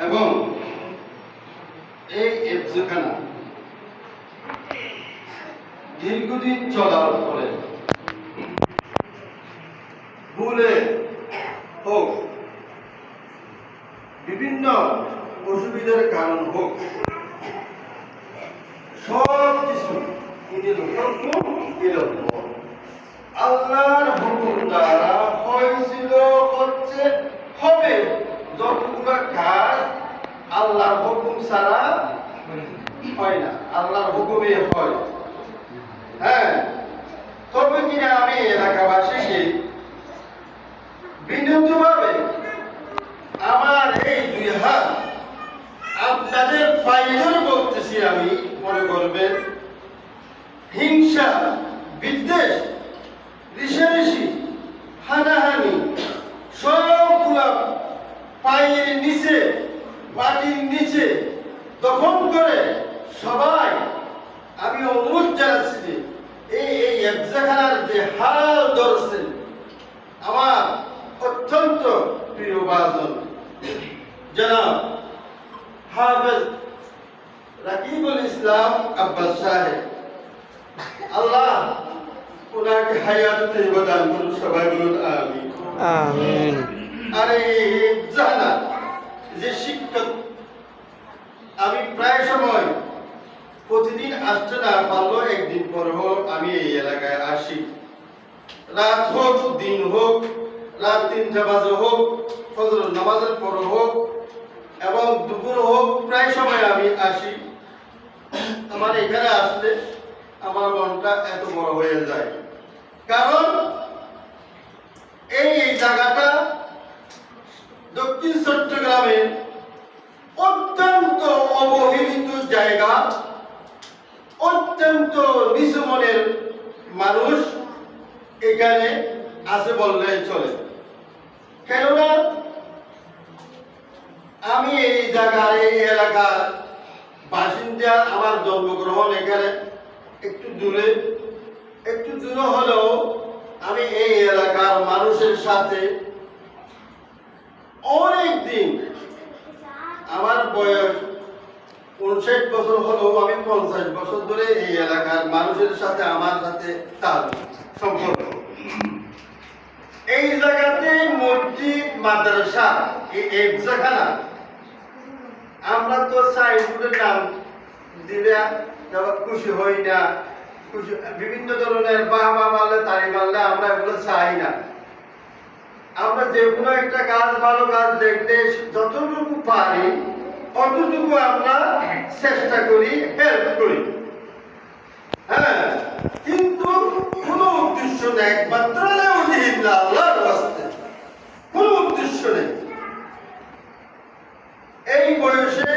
এবং এই এফজখানা দীর্ঘদিন চলার ফলে ভুলে হোক, বিভিন্ন অসুবিধার কারণ হোক, সব কিছু আল্লাহর হুকুম দ্বারা হয়েছিল, হচ্ছে, হবে। যতগুলো কাজ আল্লাহর হুকুম ছাড়া হয় না, আল্লাহর হুকুমে হয়। হ্যাঁ, তবে কিনা আমি এলাকাবাসীকে বিনীতভাবে আমার এই দুই হাত আপনাদের পায়ে ধরে বলতেছি, আমি মনে করবেন হিংসা, বিদ্বেষ, ঋষাঋষি, হানাহানি সবগুলা পায়ের নিচে, মাটির নিচে দফন করে সবাই আমি অনুরোধ জানাচ্ছি যে এই এফজাখানার যে হাল ধরছেন আমার অত্যন্ত প্রিয় ভাজন জনাব হাফেজ রাকিবুল ইসলাম আব্বাস সাহেব, আল্লাহ ওনাকে হায়াত তৈয়বা দান করুন। সবাই বলুন আমিন। আমিন। আর এই জানা যে শিক্ষক, আমি প্রায় সময় প্রতিদিন আসতে না পারলেও একদিন পর হোক আমি এই এলাকায় আসি। রাত হোক, দিন হোক, রাত 3টা বাজে হোক, ফজর নামাজের পর হোক এবং দুপুর হোক, প্রায় সময় আমি আসি। আমার এখানে আসলে আমার মনটা এত বড় হয়ে যায়, কারণ এই জায়গাটা দক্ষিণ চট্টগ্রামের অত্যন্ত অবহেলিত জায়গা, অত্যন্ত নিচু মনের মানুষ এখানে আছে বললে চলে। কেননা আমি এই জায়গার, এই এলাকার বাসিন্দা, আমার জন্মগ্রহণ এখানে একটু দূরে হলেও আমি এই এলাকার মানুষের সাথে অনেক দিন, আমার বয়স 59 বছর হলেও আমি 50 বছর ধরে এই এলাকার মানুষের সাথে আমার সাথে তার সম্পর্ক। এই জায়গাতে মসজিদ, মাদ্রাসা, এই এফজাখানা, আমরা তো সাইফুলের নাম দিলে খুশি হই না, বিভিন্ন ধরনের বাহবা মারলে, তালি মারলে আমরা এগুলো চাই না। আমরা যে কোনো একটা কাজ, ভালো কাজ দেখলে যতটুকু পারি অতটুকু আমরা চেষ্টা করি, হেল্প করি। হ্যাঁ, কিন্তু কোনো উদ্দেশ্য নেই, একমাত্র আল্লাহর রাস্তায়, কোনো উদ্দেশ্য নেই। এই বয়সে